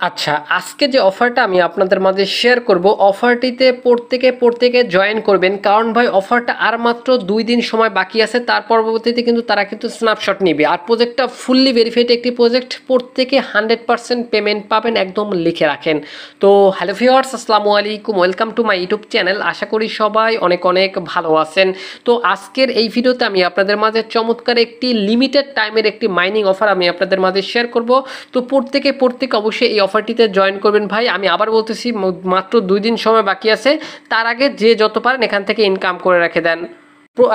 আচ্ছা, আজকে যে অফারটা আমি আপনাদের মাঝে শেয়ার করব, অফারটিতে প্রত্যেকে জয়েন করবেন। কারণ ভাই অফারটা আর মাত্র 2 দিন সময় বাকি আছে। তার পরবর্তীতে কিন্তু তারা কিন্তু স্ন্যাপশট নিবে। আর প্রজেক্টটা ফুললি ভেরিফাইড একটি প্রজেক্ট, প্রত্যেকে 100% পেমেন্ট পাবেন, একদম লিখে রাখেন। তো হ্যালো ভিউয়ার্স, আসসালামু আলাইকুম, welcome to my YouTube channel. আশা করি সবাই অনেক অনেক ভালো আছেন। তো আজকের এই ভিডিওতে আমি আপনাদের মাঝে চমৎকার একটি লিমিটেড টাইমের একটি মাইনিং অফার আমি আপনাদের মাঝে শেয়ার করব। তো প্রত্যেকে অবশ্যই এই অফারটিতে জয়েন করবেন ভাই। আমি আবার বলতেছি, মাত্র 2 দিন সময় বাকি আছে। তার আগে যে যত পারেন এখান থেকে ইনকাম করে রেখে দেন।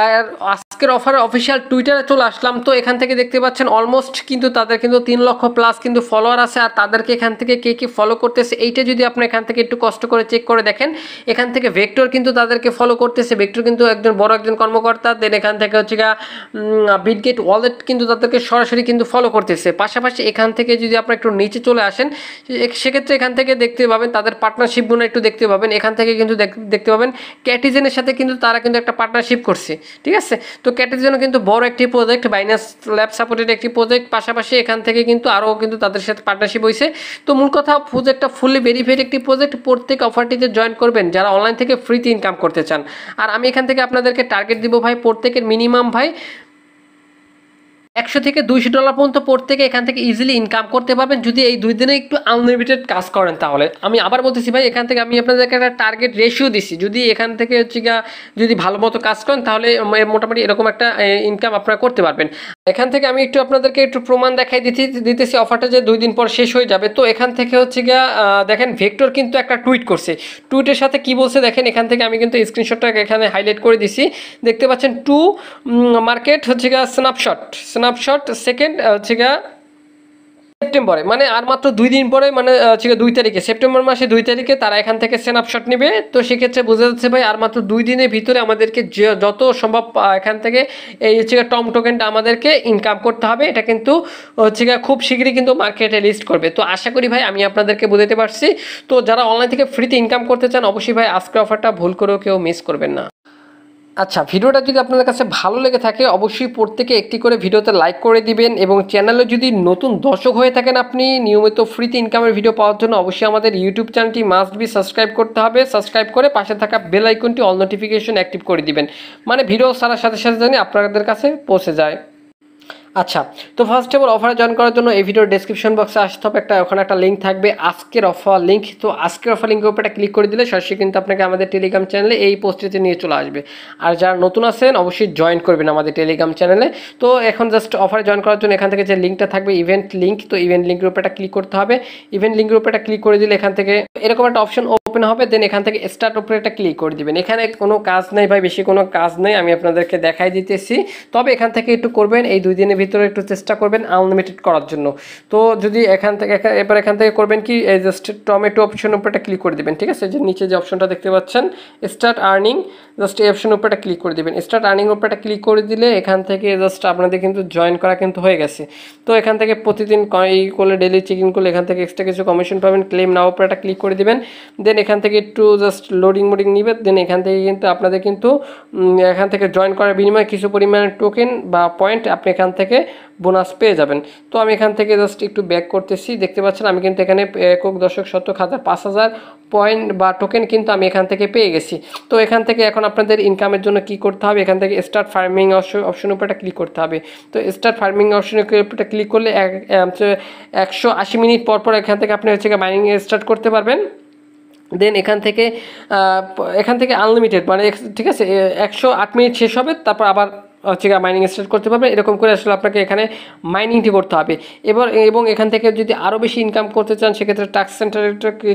আর আজকের অফারে অফিসিয়াল টুইটারে চলে আসলাম। তো এখান থেকে দেখতে পাচ্ছেন অলমোস্ট কিন্তু তাদের কিন্তু 3 লক্ষ প্লাস কিন্তু ফলোয়ার আছে। আর তাদেরকে এখান থেকে কে কি ফলো করতেছে এইটা যদি আপনি এখান থেকে একটু কষ্ট করে চেক করে দেখেন, এখান থেকে ভেক্টর কিন্তু তাদেরকে ফলো করতেছে। ভেক্টর কিন্তু একজন বড় একজন কর্মকর্তা। দেন এখান থেকে হচ্ছে বিটগেট ওয়ালেট কিন্তু তাদেরকে সরাসরি কিন্তু ফলো করতেছে। পাশাপাশি এখান থেকে যদি আপনি একটু নিচে চলে আসেন, সেক্ষেত্রে এখান থেকে দেখতে পাবেন তাদের পার্টনারশিপগুলো একটু দেখতে পাবেন। এখান থেকে কিন্তু দেখতে পাবেন ক্যাটিজেনের সাথে কিন্তু তারা কিন্তু একটা পার্টনারশিপ করছে, ঠিক আছে। তো ক্যাটিজেনও কিন্তু বড় একটি প্রজেক্ট, বাইনান্স ল্যাব সাপোর্টেড একটি প্রজেক্ট। পাশাপাশি এখান থেকে কিন্তু আরও কিন্তু তাদের সাথে পার্টনারশিপ হয়েছে। তো মূল কথা, প্রজেক্টটা ফুললি ভেরিফাইড একটি প্রজেক্ট। প্রত্যেক অফারটিতে জয়েন করবেন যারা অনলাইন থেকে ফ্রিতে ইনকাম করতে চান। আর আমি এখান থেকে আপনাদেরকে টার্গেট দিব ভাই, প্রত্যেকের মিনিমাম ভাই $100 থেকে $200 পর্যন্ত প্রত্যেকে এখান থেকে ইজিলি ইনকাম করতে পারবেন যদি এই 2 দিনে একটু আনলিমিটেড কাজ করেন। তাহলে আমি আবার বলতেছি ভাই, এখান থেকে আমি আপনাদেরকে একটা টার্গেট রেশিও দিছি। যদি এখান থেকে যদি ভালো মতো কাজ করেন তাহলে মোটামুটি এরকম একটা ইনকাম আপনারা করতে পারবেন। এখান থেকে আমি আপনাদেরকে একটু প্রমাণ দেখাই দিতেছি অফারটা যে 2 দিন পর শেষ হয়ে যাবে। তো এখান থেকে দেখেন ভেক্টর কিন্তু একটা টুইট করছে। টুইটের সাথে কি বলছে দেখেন, এখান থেকে আমি কিন্তু স্ক্রিনশটটা এখানে হাইলাইট করে দিছি। দেখতে পাচ্ছেন টু মার্কেট স্ন্যাপশট সেকেন্ড সেপ্টেম্বরে, মানে আর মাত্র 2 দিন পরে, মানে 2 তারিখে, সেপ্টেম্বর মাসে 2 তারিখে তারা এখান থেকে স্ন্যাপশট নেবে। তো সেক্ষেত্রে বোঝা যাচ্ছে ভাই আর মাত্র 2 দিনের ভিতরে আমাদেরকে যত সম্ভব এখান থেকে এই টম টোকেনটা আমাদেরকে ইনকাম করতে হবে। এটা কিন্তু খুব শীঘ্রই কিন্তু মার্কেটে লিস্ট করবে। তো আশা করি ভাই আমি আপনাদেরকে বোঝাতে পারছি। তো যারা অনলাইন থেকে ফ্রিতে ইনকাম করতে চান অবশ্যই ভাই আজকের অফারটা ভুল করেও কেউ মিস করবেন না। আচ্ছা, ভিডিওটা যদি আপনাদের কাছে ভালো লেগে থাকে অবশ্যই প্রত্যেকে একটি করে ভিডিওতে লাইক করে দিবেন। এবং চ্যানেলে যদি নতুন দর্শক হয়ে থাকেন, আপনি নিয়মিত ফ্রিতে ইনকামের ভিডিও পাওয়ার জন্য অবশ্যই আমাদের ইউটিউব চ্যানেলটি মাস্ট বি সাবস্ক্রাইব করতে হবে। সাবস্ক্রাইব করে পাশে থাকা বেল আইকনটি অল নোটিফিকেশন অ্যাক্টিভ করে দিবেন, মানে ভিডিও ছাড়ার সাথে সাথে জানি আপনাদের কাছে পৌঁছে যায়। আচ্ছা, তো ফার্স্ট অফ অল অফারে জয়েন করার জন্য এই ভিডিওর ডেসক্রিপশন বক্সে আসতে হবে, ওখানে একটা লিঙ্ক থাকবে আজকের অফার লিঙ্ক। তো আজকের অফার লিঙ্কের উপর ক্লিক করে দিলে সরাসরি কিন্তু আপনাকে আমাদের টেলিগ্রাম চ্যানেলে এই পোস্টটিতে নিয়ে চলে আসবে। আর যারা নতুন আছেন অবশ্যই জয়েন করবেন আমাদের টেলিগ্রাম চ্যানেলে। তো এখন জাস্ট অফারে জয়েন করার জন্য এখান থেকে যে লিঙ্কটা থাকবে ইভেন্ট লিঙ্ক, তো ইভেন্ট লিঙ্কের উপর ক্লিক করতে হবে। ইভেন্ট লিঙ্কের উপর ক্লিক করে দিলে এখান থেকে এরকম একটা অপশন ওপেন হবে। দেন এখান থেকে স্টার্ট উপরে একটা ক্লিক করে দিবেন। এখানে কোনো কাজ নেই ভাই, বেশি কোনো কাজ নেই, আমি আপনাদেরকে দেখাই দিতেছি। তবে এখান থেকে একটু করবেন, এই 2 দিনের ভিতরে একটু চেষ্টা করবেন আনলিমিটেড করার জন্য। তো যদি এখান থেকে করবেন কি, এই জাস্ট টমেটো অপশনের উপর ক্লিক করে দিবেন, ঠিক আছে। যে নিচে যে অপশনটা দেখতে পাচ্ছেন স্টার্ট আর্নিং, জাস্ট এই অপশনের উপর ক্লিক করে দিবেন। স্টার্ট আর্নিং উপর ক্লিক করে দিলে এখান থেকে জাস্ট আপনাদের কিন্তু জয়েন করা কিন্তু হয়ে গেছে। তো এখান থেকে প্রতিদিন এই করলে, ডেলি চেক ইন করলে এখান থেকে এক্সট্রা কিছু কমিশন পাবেন। ক্লেম নাও উপর ক্লিক করে দিবেন। দেন এখান থেকে একটু জাস্ট লোডিং নিবে। দেন এখান থেকে কিন্তু আপনাদের কিন্তু এখান থেকে জয়েন করার বিনিময়ে কিছু পরিমাণে টোকেন বা পয়েন্ট আপনি এখান থেকে বোনাস পেয়ে যাবেন। তো আমি এখান থেকে জাস্ট একটু ব্যাক করতেছি। দেখতে পাচ্ছেন আমি কিন্তু এখানে একক দশক শতক হাজার 5000 পয়েন্ট বা টোকেন কিন্তু আমি এখান থেকে পেয়ে গেছি। তো এখান থেকে এখন আপনাদের ইনকামের জন্য কি করতে হবে, এখান থেকে স্টার্ট ফার্মিং অপশন উপর ক্লিক করতে হবে। তো স্টার্ট ফার্মিং অপশনের উপর ক্লিক করলে 180 মিনিট পর এখান থেকে আপনি মাইনিং স্টার্ট করতে পারবেন। দেন এখান থেকে আনলিমিটেড, মানে ঠিক আছে, 108 মিনিট শেষ হবে, তারপর আবার মাইনিং স্টার্ট করতে পারবেন। এরকম করে আসলে আপনাকে এখানে মাইনিংটি করতে হবে। এবং এখান থেকে যদি আরও বেশি ইনকাম করতে চান সেক্ষেত্রে টাস্ক সেন্টারে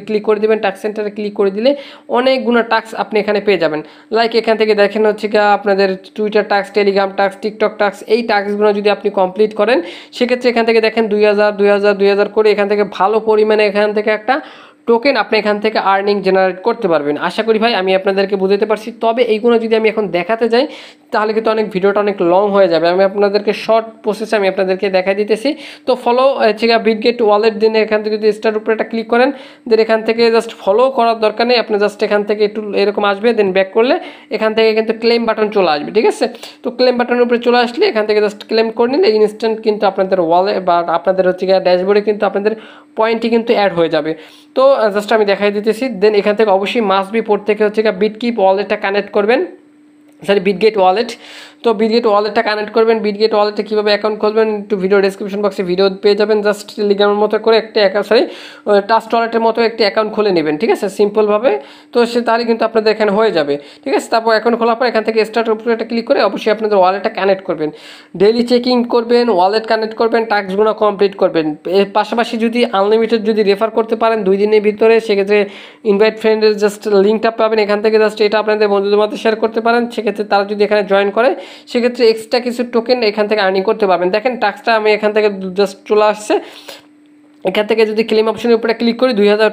ক্লিক করে দেবেন। টাস্ক সেন্টারে ক্লিক করে দিলে অনেকগুলো টাস্ক আপনি এখানে পেয়ে যাবেন। লাইক এখান থেকে দেখেন আপনাদের Twitter task, Telegram task, TikTok task, এই টাস্কগুলো যদি আপনি কমপ্লিট করেন সেক্ষেত্রে এখান থেকে দেখেন 2000 করে এখান থেকে ভালো পরিমাণে এখান থেকে একটা টোকেন আপনি এখান থেকে আর্নিং জেনারেট করতে পারবেন। আশা করি ভাই আমি আপনাদেরকে বুঝাতে পারছি। তবে এইগুলো যদি আমি এখন দেখাতে যাই তাহলে কিন্তু ভিডিওটা অনেক লং হয়ে যাবে। আমি আপনাদেরকে শর্ট প্রসেসে আমি আপনাদেরকে দেখাই দিতেছি। তো ফলো বিটগেট ওয়ালেট, দিন এখান থেকে যদি স্টার উপরে একটা ক্লিক করেন, দেন এখান থেকে জাস্ট ফলো করার দরকার নেই, আপনি জাস্ট এখান থেকে একটু এরকম আসবে। দেন ব্যাক করলে এখান থেকে কিন্তু ক্লেম বাটন চলে আসবে, ঠিক আছে। তো ক্লেম বাটনের উপরে চলে আসলে এখান থেকে জাস্ট ক্লেম করে নিলে ইনস্ট্যান্ট কিন্তু আপনাদের ওয়ালেট বা আপনাদের ড্যাশবোর্ডে কিন্তু আপনাদের পয়েন্টই কিন্তু অ্যাড হয়ে যাবে। তো জাস্ট আমি দেখাই দিতেছি। দেন এখান থেকে অবশ্যই মাস্ট বি প্রত্যেকে হচ্ছে বিটকিপ ওয়ালেটটা কানেক্ট করবেন, সরি বিটগেট ওয়ালেট। তো বিটগেট ওয়ালেটটা কানেক্ট করবেন। বিটগেট ওয়ালেটে কীভাবে অ্যাকাউন্ট খুলবেন একটু ভিডিও ডেসক্রিপশন বক্সে ভিডিও পেয়ে যাবেন। জাস্ট টেলিগ্রামের মতো করে একটা অ্যাকাউন্ট, সরি ট্রাস্ট ওয়ালেটের মতো একটি অ্যাকাউন্ট খুলে নেবেন, ঠিক আছে, সিম্পলভাবে। তো সে তাহলে কিন্তু আপনাদের এখানে হয়ে যাবে, ঠিক আছে। তারপর অ্যাকাউন্ট খোলার পর এখান থেকে স্টার্টের উপরে একটা ক্লিক করে অবশ্যই আপনাদের ওয়ালেটটা কানেক্ট করবেন। ডেইলি চেকিং করবেন, ওয়ালেট কানেক্ট করবেন, টাস্কগুলো কমপ্লিট করবেন। এর পাশাপাশি যদি আনলিমিটেড যদি রেফার করতে পারেন 2 দিনের ভিতরে, সেক্ষেত্রে ইনভাইট ফ্রেন্ডের জাস্ট লিঙ্কটা পাবেন এখান থেকে। জাস্ট এটা আপনাদের বন্ধুদের মধ্যে শেয়ার করতে পারেন, সেক্ষেত্রে তারা যদি এখানে জয়েন করে সেক্ষেত্রে এক্সট্রা কিছু টোকেন এখান থেকে আর্নিং করতে পারবেন। দেখেন টাস্কটা আমি এখান থেকে জাস্ট চলে আসছে। এখান থেকে যদি ক্লেম অপশনের উপরে ক্লিক করি 2000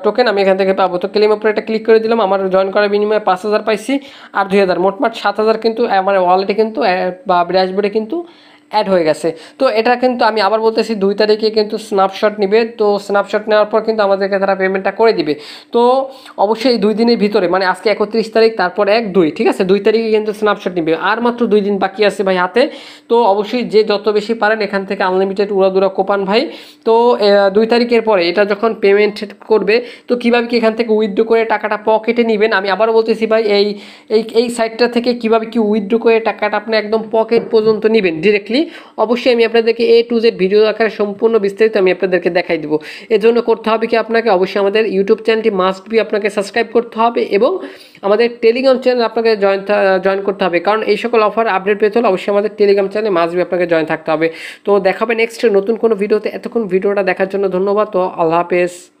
টোকেন আমি এখান থেকে পাবো। তো ক্লেম উপরে এটা ক্লিক করে দিলাম, আমার জয়েন করার বিনিময়ে 5000 পাইছি আর 2000, মোটমাট 7000 কিন্তু আমার ওয়ালেটে কিন্তু বা ড্যাশবোর্ডে কিন্তু অ্যাড হয়ে গেছে। তো এটা কিন্তু আমি আবার বলতেছি 2 তারিখে কিন্তু স্ন্যাপশট নেবে। তো স্ন্যাপশট নেওয়ার পর কিন্তু আমাদেরকে তারা পেমেন্টটা করে দিবে। তো অবশ্যই এই 2 দিনের ভিতরে, মানে আজকে 31 তারিখ, তারপর 1-2, ঠিক আছে, 2 তারিখে কিন্তু স্ন্যাপশট নেবে। আর মাত্র 2 দিন বাকি আছে ভাই হাতে। তো অবশ্যই যে যত বেশি পারেন এখান থেকে আনলিমিটেড উড়াদুরা কোপান ভাই। তো 2 তারিখের পরে এটা যখন পেমেন্ট করবে তো কীভাবে কি এখান থেকে উইথড্র করে টাকাটা পকেটে নেবেন, আমি আবারও বলতেছি ভাই, এই সাইটটা থেকে কীভাবে কি উইথড্র করে টাকাটা আপনি একদম পকেট পর্যন্ত নেবেন ডিরেক্টলি, অবশ্যই আমি আপনাদেরকে A to Z ভিডিও আকারে সম্পূর্ণ বিস্তারিত আমি আপনাদেরকে দেখাই দেবো। এর জন্য করতে হবে কি আপনাকে, অবশ্যই আমাদের ইউটিউব চ্যানেলটি মাস্ট বি আপনাকে সাবস্ক্রাইব করতে হবে এবং আমাদের টেলিগ্রাম চ্যানেল আপনাকে জয়েন করতে হবে। কারণ এই সকল অফার আপডেট পেতে হলে অবশ্যই আমাদের টেলিগ্রাম চ্যানেলে মাস্ট বি আপনাকে জয়েন থাকতে হবে। তো দেখাবে নেক্সট নতুন কোনো ভিডিওতে। এতক্ষণ ভিডিওটা দেখার জন্য ধন্যবাদ। তো আল্লাহ হাফেজ।